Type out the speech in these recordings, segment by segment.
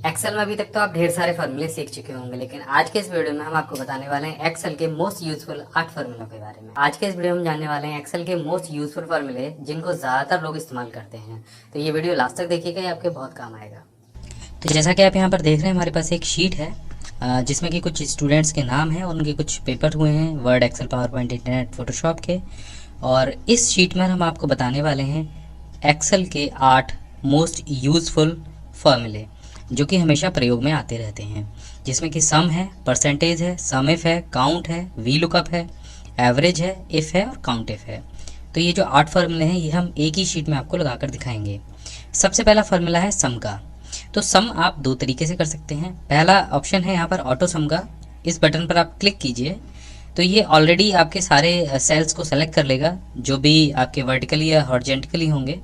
Excel में अभी तक तो आप ढेर सारे फॉर्मूले सीख चुके होंगे, लेकिन आज के इस वीडियो में हम आपको बताने वाले हैं एक्सेल के मोस्ट यूजफुल 8 फॉर्मूलों के बारे में। आज के इस वीडियो में जानने वाले हैं एक्सेल के मोस्ट यूजफुल फॉर्मूले जिनको ज्यादातर लोग इस्तेमाल करते हैं। तो ये वीडियो लास्ट तक देखिएगा, ये आपके बहुत काम आएगा। तो जैसा कि आप यहाँ पर देख रहे हैं, हमारे पास एक शीट है जिसमें कि कुछ स्टूडेंट्स के नाम हैं और उनके कुछ पेपर हुए हैं Word, Excel, PowerPoint, internet, Photoshop के। और इस शीट में हम आपको बताने वाले हैं एक्सेल के 8 मोस्ट यूजफुल फॉर्मूले जो कि हमेशा प्रयोग में आते रहते हैं, जिसमें कि सम है, परसेंटेज है, सम इफ है, काउंट है, वी लुकअप है, एवरेज है, इफ है और काउंट इफ है। तो ये जो 8 फॉर्मूले हैं ये हम एक ही शीट में आपको लगाकर दिखाएंगे। सबसे पहला फॉर्मूला है सम का। तो सम आप दो तरीके से कर सकते हैं। पहला ऑप्शन है यहाँ पर ऑटो सम का। इस बटन पर आप क्लिक कीजिए तो ये ऑलरेडी आपके सारे सेल्स को सेलेक्ट कर लेगा जो भी आपके वर्टिकली या हॉरिजॉन्टली होंगे,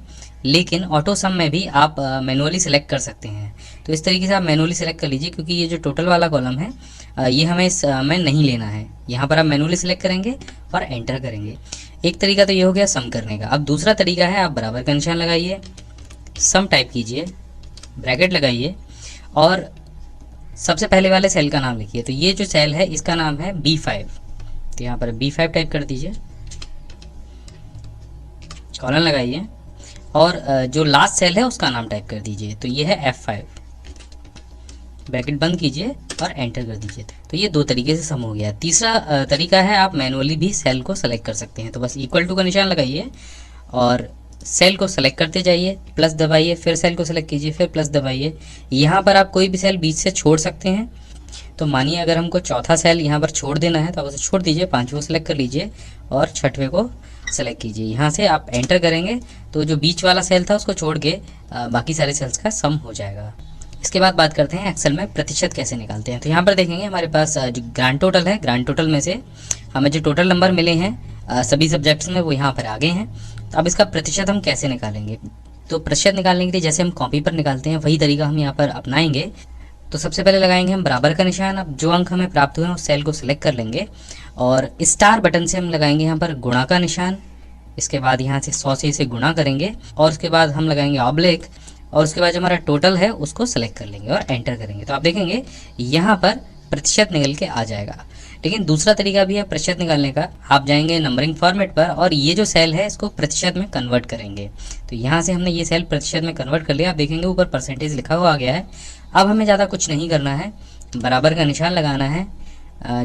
लेकिन ऑटो सम में भी आप मैनुअली सेलेक्ट कर सकते हैं। तो इस तरीके से आप मैनुअली सेलेक्ट कर लीजिए, क्योंकि ये जो टोटल वाला कॉलम है ये हमें इसमें नहीं लेना है। यहाँ पर आप मैनुअली सेलेक्ट करेंगे और एंटर करेंगे। एक तरीका तो ये हो गया सम करने का। अब दूसरा तरीका है, आप बराबर का निशान लगाइए, सम टाइप कीजिए, ब्रैकेट लगाइए और सबसे पहले वाले सेल का नाम लिखिए। तो ये जो सेल है इसका नाम है B5। तो यहाँ पर B5 टाइप कर दीजिए, कॉलन लगाइए और जो लास्ट सेल है उसका नाम टाइप कर दीजिए। तो ये है F5। ब्रैकेट बंद कीजिए और एंटर कर दीजिए। तो ये दो तरीके से सम हो गया। तीसरा तरीका है, आप मैनुअली भी सेल को सेलेक्ट कर सकते हैं। तो बस इक्वल टू का निशान लगाइए और सेल को सेलेक्ट करते जाइए, प्लस दबाइए, फिर सेल को सेलेक्ट कीजिए, फिर प्लस दबाइए। यहाँ पर आप कोई भी सेल बीच से छोड़ सकते हैं। तो मानिए अगर हमको चौथा सेल यहाँ पर छोड़ देना है तो आप उसे छोड़ दीजिए, पांचवें सेलेक्ट कर लीजिए और छठवें को सेलेक्ट कीजिए। यहाँ से आप एंटर करेंगे तो जो बीच वाला सेल था उसको छोड़ के बाकी सारे सेल्स का सम हो जाएगा। इसके बाद बात करते हैं एक्सेल में प्रतिशत कैसे निकालते हैं। तो यहाँ पर देखेंगे हमारे पास जो ग्रांड टोटल है, ग्रांड टोटल में से हमें जो टोटल नंबर मिले हैं सभी सब्जेक्ट्स में वो यहाँ पर आ गए हैं। तो अब इसका प्रतिशत हम कैसे निकालेंगे। तो प्रतिशत निकालने के लिए जैसे हम कॉपी पर निकालते हैं वही तरीका हम यहाँ पर अपनाएंगे। तो सबसे पहले लगाएंगे हम बराबर का निशान। अब जो अंक हमें प्राप्त हुए हैं उस सेल को सिलेक्ट कर लेंगे और स्टार बटन से हम लगाएंगे यहाँ पर गुणा का निशान। इसके बाद यहाँ से 100 से इसे गुणा करेंगे और उसके बाद हम लगाएंगे ऑब्लिक और उसके बाद जो हमारा टोटल है उसको सेलेक्ट कर लेंगे और एंटर करेंगे। तो आप देखेंगे यहाँ पर प्रतिशत निकल के आ जाएगा। लेकिन दूसरा तरीका भी है प्रतिशत निकालने का। आप जाएंगे नंबरिंग फॉर्मेट पर और ये जो सेल है इसको प्रतिशत में कन्वर्ट करेंगे। तो यहाँ से हमने ये सेल प्रतिशत में कन्वर्ट कर लिया। आप देखेंगे ऊपर परसेंटेज लिखा हुआ आ गया है। अब हमें ज़्यादा कुछ नहीं करना है, बराबर का निशान लगाना है,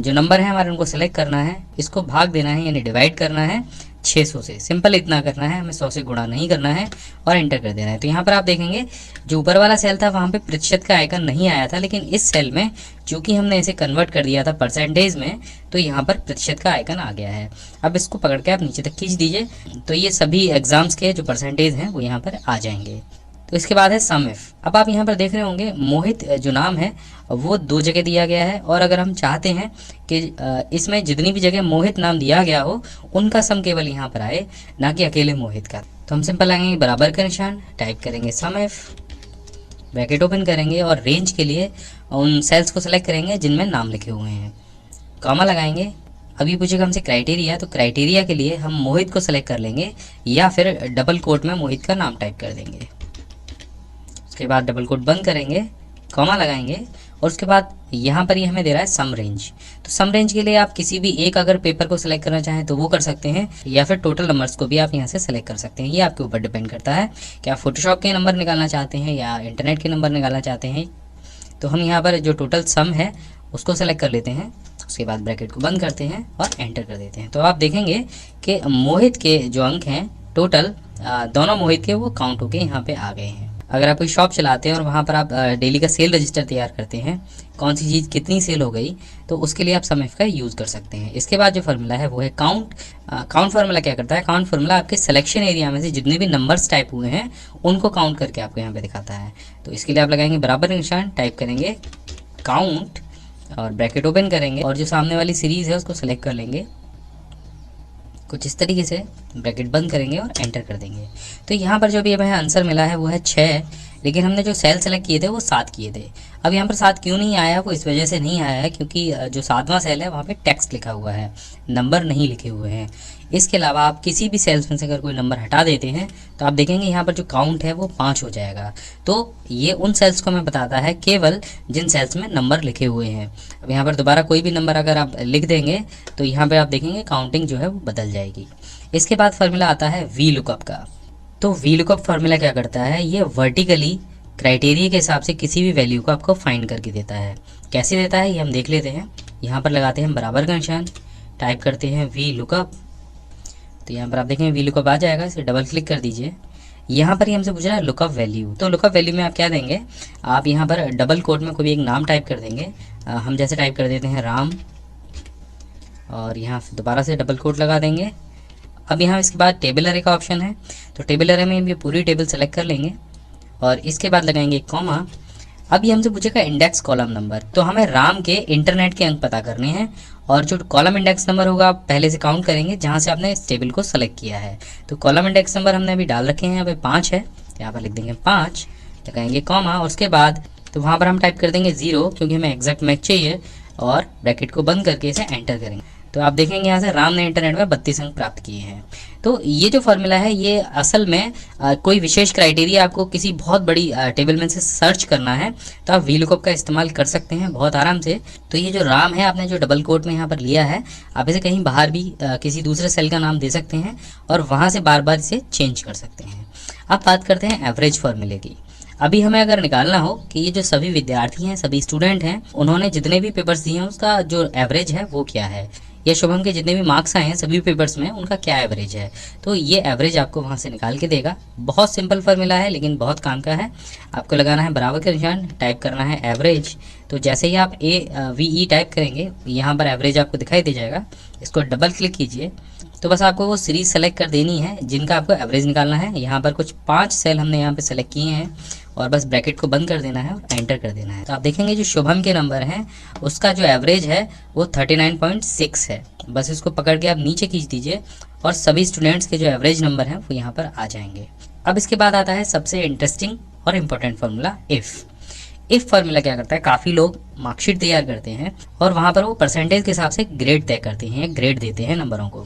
जो नंबर है हमारे उनको सेलेक्ट करना है, इसको भाग देना है यानी डिवाइड करना है 600 से। सिंपल इतना करना है, हमें 100 से गुणा नहीं करना है और एंटर कर देना है। तो यहाँ पर आप देखेंगे जो ऊपर वाला सेल था वहाँ पे प्रतिशत का आइकन नहीं आया था, लेकिन इस सेल में चूंकि हमने इसे कन्वर्ट कर दिया था परसेंटेज में तो यहाँ पर प्रतिशत का आइकन आ गया है। अब इसको पकड़ के आप नीचे तक खींच दीजिए तो ये सभी एग्जाम्स के जो परसेंटेज हैं वो यहाँ पर आ जाएंगे। तो इसके बाद है सम इफ। अब आप यहाँ पर देख रहे होंगे मोहित जो नाम है वो 2 जगह दिया गया है और अगर हम चाहते हैं कि इसमें जितनी भी जगह मोहित नाम दिया गया हो उनका सम केवल यहाँ पर आए, ना कि अकेले मोहित का। तो हम सिंपल लगाएंगे बराबर का निशान, टाइप करेंगे सम इफ, ब्रैकेट ओपन करेंगे और रेंज के लिए उन सेल्स को सेलेक्ट करेंगे जिनमें नाम लिखे हुए हैं, कॉमा लगाएंगे। अभी पूछेगा हमसे क्राइटेरिया, तो क्राइटेरिया के लिए हम मोहित को सेलेक्ट कर लेंगे या फिर डबल कोट में मोहित का नाम टाइप कर देंगे। उसके बाद डबल कोट बंद करेंगे, कॉमा लगाएंगे और उसके बाद यहाँ पर ये हमें दे रहा है सम रेंज। तो सम रेंज के लिए आप किसी भी एक अगर पेपर को सिलेक्ट करना चाहें तो वो कर सकते हैं या फिर टोटल नंबर्स को भी आप यहाँ से सेलेक्ट कर सकते हैं। ये आपके ऊपर डिपेंड करता है कि आप फोटोशॉप के नंबर निकालना चाहते हैं या इंटरनेट के नंबर निकालना चाहते हैं। तो हम यहाँ पर जो टोटल सम है उसको सेलेक्ट कर लेते हैं, उसके बाद ब्रैकेट को बंद करते हैं और एंटर कर देते हैं। तो आप देखेंगे कि मोहित के जो अंक हैं टोटल दोनों मोहित के वो काउंट होके यहाँ पे आ गए हैं। अगर आप कोई शॉप चलाते हैं और वहाँ पर आप डेली का सेल रजिस्टर तैयार करते हैं, कौन सी चीज़ कितनी सेल हो गई, तो उसके लिए आप सम इफ का यूज़ कर सकते हैं। इसके बाद जो फार्मूला है वो है काउंट। काउंट फार्मूला क्या करता है, काउंट फार्मूला आपके सिलेक्शन एरिया में से जितने भी नंबर्स टाइप हुए हैं उनको काउंट करके आपको यहाँ पे दिखाता है। तो इसके लिए आप लगाएंगे बराबर निशान, टाइप करेंगे काउंट और ब्रैकेट ओपन करेंगे और जो सामने वाली सीरीज़ है उसको सेलेक्ट कर लेंगे कुछ इस तरीके से, ब्रैकेट बंद करेंगे और एंटर कर देंगे। तो यहाँ पर जो भी हमें आंसर मिला है वो है 6, लेकिन हमने जो सेल सेलेक्ट किए थे वो 7 किए थे। अब यहाँ पर 7 क्यों नहीं आया, वो इस वजह से नहीं आया है क्योंकि जो 7वां सेल है वहाँ पे टेक्स्ट लिखा हुआ है, नंबर नहीं लिखे हुए हैं। इसके अलावा आप किसी भी सेल्स में से अगर कोई नंबर हटा देते हैं तो आप देखेंगे यहाँ पर जो काउंट है वो 5 हो जाएगा। तो ये उन सेल्स को हमें बताता है केवल जिन सेल्स में नंबर लिखे हुए हैं। अब यहाँ पर दोबारा कोई भी नंबर अगर आप लिख देंगे तो यहाँ पर आप देखेंगे काउंटिंग जो है वो बदल जाएगी। इसके बाद फार्मूला आता है वी लुकअप का। तो वी लुकअप फार्मूला क्या करता है, ये वर्टिकली क्राइटेरिया के हिसाब से किसी भी वैल्यू को आपको फाइंड करके देता है। कैसे देता है ये हम देख लेते हैं। यहाँ पर लगाते हैं बराबर का निशान, टाइप करते हैं वी लुकअप। तो यहाँ पर आप देखें वी लुकअप आ जाएगा, इसे डबल क्लिक कर दीजिए। यहाँ पर ही हमसे पूछ रहा है लुकअप वैल्यू। तो लुकअप वैल्यू में आप क्या देंगे, आप यहाँ पर डबल कोट में कोई एक नाम टाइप कर देंगे। हम जैसे टाइप कर देते हैं राम, और यहाँ दोबारा से डबल कोट लगा देंगे। अब यहाँ इसके बाद टेबल अरे का ऑप्शन है, तो टेबल अरे में ये पूरी टेबल सेलेक्ट कर लेंगे और इसके बाद लगाएंगे कॉमा। अब ये हमसे पूछेगा इंडेक्स कॉलम नंबर, तो हमें राम के इंटरनेट के अंक पता करने हैं और जो कॉलम इंडेक्स नंबर होगा आप पहले से काउंट करेंगे जहाँ से आपने इस टेबल को सेलेक्ट किया है। तो कॉलम इंडेक्स नंबर हमने अभी डाल रखे हैं, यहाँ पे 5 है, यहाँ पर लिख देंगे 5, लगाएंगे कॉमा और उसके बाद तो वहाँ पर हम टाइप कर देंगे 0 क्योंकि हमें एग्जैक्ट मैच चाहिए और ब्रैकेट को बंद करके इसे एंटर करेंगे। तो आप देखेंगे यहाँ से राम ने इंटरनेट में 32 अंक प्राप्त किए हैं। तो ये जो फॉर्मूला है ये असल में कोई विशेष क्राइटेरिया आपको किसी बहुत बड़ी टेबल में से सर्च करना है तो आप वी लुकअप का इस्तेमाल कर सकते हैं बहुत आराम से। तो ये जो राम है आपने जो डबल कोट में यहाँ पर लिया है, आप इसे कहीं बाहर भी किसी दूसरे सेल का नाम दे सकते हैं और वहाँ से बार बार इसे चेंज कर सकते हैं। अब बात करते हैं एवरेज फॉर्मूले की। अभी हमें अगर निकालना हो कि ये जो सभी विद्यार्थी हैं, सभी स्टूडेंट हैं, उन्होंने जितने भी पेपर्स दिए हैं उसका जो एवरेज है वो क्या है, या शुभम के जितने भी मार्क्स आए हैं सभी पेपर्स में उनका क्या एवरेज है। तो ये एवरेज आपको वहाँ से निकाल के देगा। बहुत सिंपल फार्मूला है लेकिन बहुत काम का है। आपको लगाना है बराबर का निशान, टाइप करना है एवरेज। तो जैसे ही आप AVE टाइप करेंगे यहाँ पर एवरेज आपको दिखाई दे जाएगा। इसको डबल क्लिक कीजिए तो बस आपको वो सीरीज सेलेक्ट कर देनी है जिनका आपको एवरेज निकालना है। यहाँ पर कुछ 5 सेल हमने यहाँ पे सेलेक्ट किए हैं और बस ब्रैकेट को बंद कर देना है और एंटर कर देना है। तो आप देखेंगे जो शुभम के नंबर हैं उसका जो एवरेज है वो 39.6 है। बस इसको पकड़ के आप नीचे खींच दीजिए और सभी स्टूडेंट्स के जो एवरेज नंबर हैं वो यहाँ पर आ जाएंगे। अब इसके बाद आता है सबसे इंटरेस्टिंग और इम्पोर्टेंट फार्मूला इफ़ फार्मूला क्या करता है, काफ़ी लोग मार्कशीट तैयार करते हैं और वहाँ पर वो परसेंटेज के हिसाब से ग्रेड तय करते हैं, ग्रेड देते हैं नंबरों को।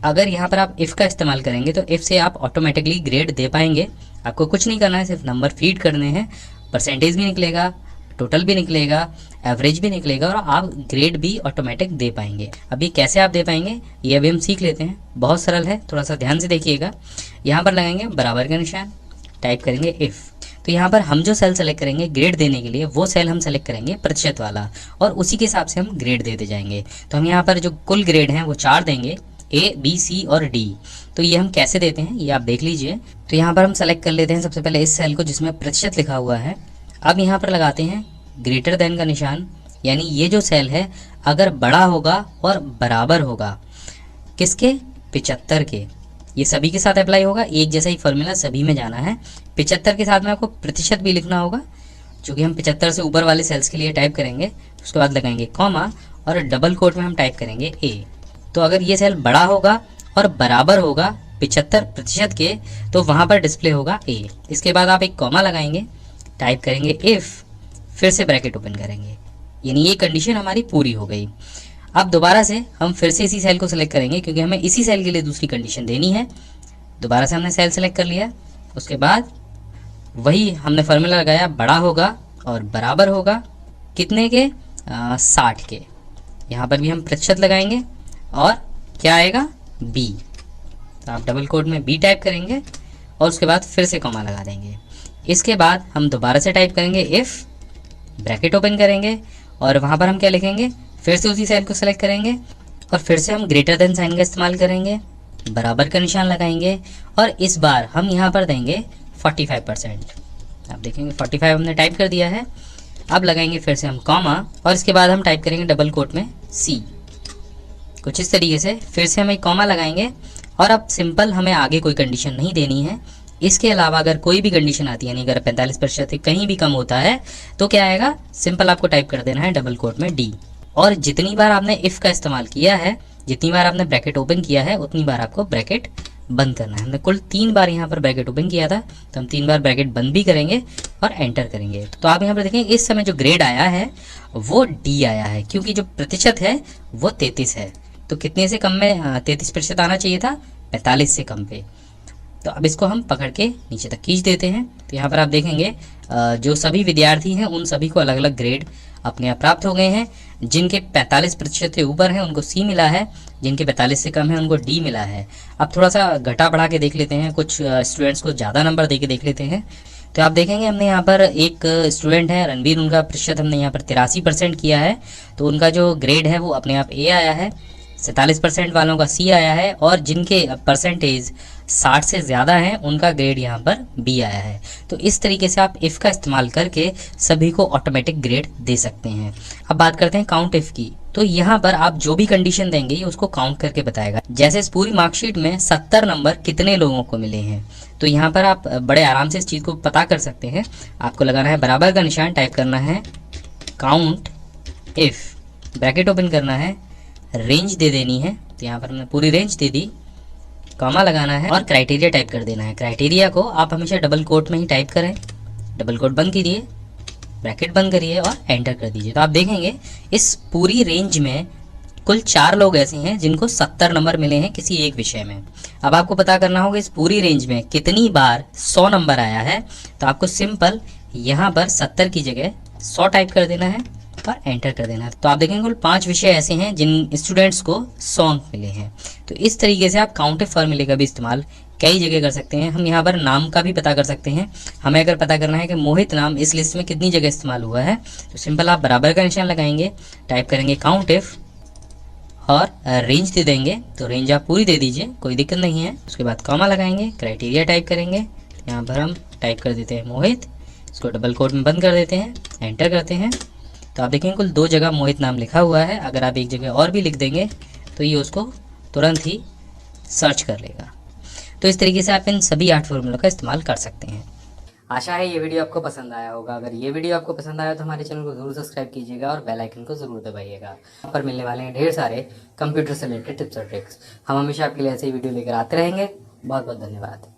अगर यहाँ पर आप इफ़ का इस्तेमाल करेंगे तो इफ़ से आप ऑटोमेटिकली ग्रेड दे पाएंगे। आपको कुछ नहीं करना है, सिर्फ नंबर फीड करने हैं, परसेंटेज भी निकलेगा, टोटल भी निकलेगा, एवरेज भी निकलेगा और आप ग्रेड भी ऑटोमेटिक दे पाएंगे। अभी कैसे आप दे पाएंगे ये अभी हम सीख लेते हैं। बहुत सरल है, थोड़ा सा ध्यान से देखिएगा। यहाँ पर लगाएंगे बराबर का निशान, टाइप करेंगे इफ़। तो यहाँ पर हम जो सेल सेलेक्ट करेंगे ग्रेड देने के लिए वो सेल हम सेलेक्ट करेंगे प्रतिशत वाला और उसी के हिसाब से हम ग्रेड देते जाएंगे। तो हम यहाँ पर जो कुल ग्रेड हैं वो 4 देंगे, A, B, C और D। तो ये हम कैसे देते हैं ये आप देख लीजिए। तो यहाँ पर हम सेलेक्ट कर लेते हैं सबसे पहले इस सेल को जिसमें प्रतिशत लिखा हुआ है। अब यहाँ पर लगाते हैं ग्रेटर देन का निशान, यानी ये जो सेल है अगर बड़ा होगा और बराबर होगा किसके, 75 के। ये सभी के साथ अप्लाई होगा, एक जैसा ही फॉर्मूला सभी में जाना है। 75 के साथ में आपको प्रतिशत भी लिखना होगा, चूँकि हम 75 से ऊपर वाले सेल्स के लिए टाइप करेंगे। उसके बाद लगाएंगे कॉमा और डबल कोट में हम टाइप करेंगे A। तो अगर ये सेल बड़ा होगा और बराबर होगा 75% के तो वहाँ पर डिस्प्ले होगा A। इसके बाद आप एक कॉमा लगाएंगे, टाइप करेंगे इफ़, फिर से ब्रैकेट ओपन करेंगे, यानी ये कंडीशन हमारी पूरी हो गई। अब दोबारा से हम फिर से इसी सेल को सिलेक्ट करेंगे क्योंकि हमें इसी सेल के लिए दूसरी कंडीशन देनी है। दोबारा से हमने सेल सेलेक्ट कर लिया, उसके बाद वही हमने फार्मूला लगाया, बड़ा होगा और बराबर होगा कितने के, 60 के। यहाँ पर भी हम प्रतिशत लगाएंगे और क्या आएगा, B। तो आप डबल कोट में B टाइप करेंगे और उसके बाद फिर से कॉमा लगा देंगे। इसके बाद हम दोबारा से टाइप करेंगे इफ़, ब्रैकेट ओपन करेंगे और वहाँ पर हम क्या लिखेंगे, फिर से उसी सेल को सेलेक्ट करेंगे और फिर से हम ग्रेटर देन साइन का इस्तेमाल करेंगे, बराबर का निशान लगाएंगे और इस बार हम यहाँ पर देंगे 45%। आप देखेंगे 45 हमने टाइप कर दिया है। अब लगाएंगे फिर से हम कॉमा और इसके बाद हम टाइप करेंगे डबल कोट में C। कुछ इस तरीके से फिर से हम एक कॉमा लगाएंगे और अब सिंपल हमें आगे कोई कंडीशन नहीं देनी है। इसके अलावा अगर कोई भी कंडीशन आती है, यानी अगर 45% से कहीं भी कम होता है तो क्या आएगा, सिंपल आपको टाइप कर देना है डबल कोट में D। और जितनी बार आपने इफ़ का इस्तेमाल किया है, जितनी बार आपने ब्रैकेट ओपन किया है उतनी बार आपको ब्रैकेट बंद करना है। हमने कुल 3 बार यहाँ पर ब्रैकेट ओपन किया था तो हम 3 बार ब्रैकेट बंद भी करेंगे और एंटर करेंगे। तो आप यहाँ पर देखें इस समय जो ग्रेड आया है वो D आया है क्योंकि जो प्रतिशत है वो 33 है। तो कितने से कम में 33% आना चाहिए था, 45 से कम पे। तो अब इसको हम पकड़ के नीचे तक खींच देते हैं। तो यहाँ पर आप देखेंगे जो सभी विद्यार्थी हैं उन सभी को अलग अलग ग्रेड अपने आप प्राप्त हो गए हैं। जिनके 45% से ऊपर हैं उनको सी मिला है, जिनके 45 से कम है उनको डी मिला है। अब थोड़ा सा घटा बढ़ा के देख लेते हैं, कुछ स्टूडेंट्स को ज़्यादा नंबर दे के देख लेते हैं। तो आप देखेंगे हमने यहाँ पर एक स्टूडेंट है रणबीर, उनका प्रतिशत हमने यहाँ पर 83% किया है, तो उनका जो ग्रेड है वो अपने आप ए आया है। 47% वालों का सी आया है, और जिनके परसेंटेज 60 से ज़्यादा हैं उनका ग्रेड यहाँ पर बी आया है। तो इस तरीके से आप इफ़ का इस्तेमाल करके सभी को ऑटोमेटिक ग्रेड दे सकते हैं। अब बात करते हैं काउंट इफ़ की। तो यहाँ पर आप जो भी कंडीशन देंगे ये उसको काउंट करके बताएगा। जैसे इस पूरी मार्कशीट में 70 नंबर कितने लोगों को मिले हैं, तो यहाँ पर आप बड़े आराम से इस चीज़ को पता कर सकते हैं। आपको लगाना है बराबर का निशान, टाइप करना है काउंट इफ़, ब्रैकेट ओपन करना है, रेंज दे देनी है। तो यहाँ पर हमने पूरी रेंज दे दी, कॉमा लगाना है और क्राइटेरिया टाइप कर देना है। क्राइटेरिया को आप हमेशा डबल कोट में ही टाइप करें। डबल कोट बंद कीजिए, ब्रैकेट बंद करिए और एंटर कर दीजिए। तो आप देखेंगे इस पूरी रेंज में कुल 4 लोग ऐसे हैं जिनको 70 नंबर मिले हैं किसी एक विषय में। अब आपको पता करना होगा इस पूरी रेंज में कितनी बार 100 नंबर आया है। तो आपको सिंपल यहाँ पर 70 की जगह 100 टाइप कर देना है और एंटर कर देना है। तो आप देखेंगे कुल 5 विषय ऐसे हैं जिन स्टूडेंट्स को 100 अंक मिले हैं। तो इस तरीके से आप काउंट इफ फॉर्मूले का भी इस्तेमाल कई जगह कर सकते हैं। हम यहाँ पर नाम का भी पता कर सकते हैं। हमें अगर पता करना है कि मोहित नाम इस लिस्ट में कितनी जगह इस्तेमाल हुआ है, तो सिंपल आप बराबर का निशान लगाएंगे, टाइप करेंगे काउंट इफ और रेंज दे देंगे। तो रेंज आप पूरी दे दीजिए, कोई दिक्कत नहीं है। उसके बाद कॉमा लगाएंगे, क्राइटेरिया टाइप करेंगे, यहाँ पर हम टाइप कर देते हैं मोहित, इसको डबल कोट में बंद कर देते हैं, एंटर करते हैं। तो आप देखेंगे कुल 2 जगह मोहित नाम लिखा हुआ है। अगर आप एक जगह और भी लिख देंगे तो ये उसको तुरंत ही सर्च कर लेगा। तो इस तरीके से आप इन सभी 8 फॉर्मूलों का इस्तेमाल कर सकते हैं। आशा है ये वीडियो आपको पसंद आया होगा। अगर ये वीडियो आपको पसंद आया तो हमारे चैनल को जरूर सब्सक्राइब कीजिएगा और बेल आइकन को जरूर दबाइएगा। यहाँ पर मिलने वाले हैं ढेर सारे कंप्यूटर से रिलेटेड टिप्स और ट्रिक्स। हम हमेशा आपके लिए ऐसे ही वीडियो लेकर आते रहेंगे। बहुत बहुत धन्यवाद।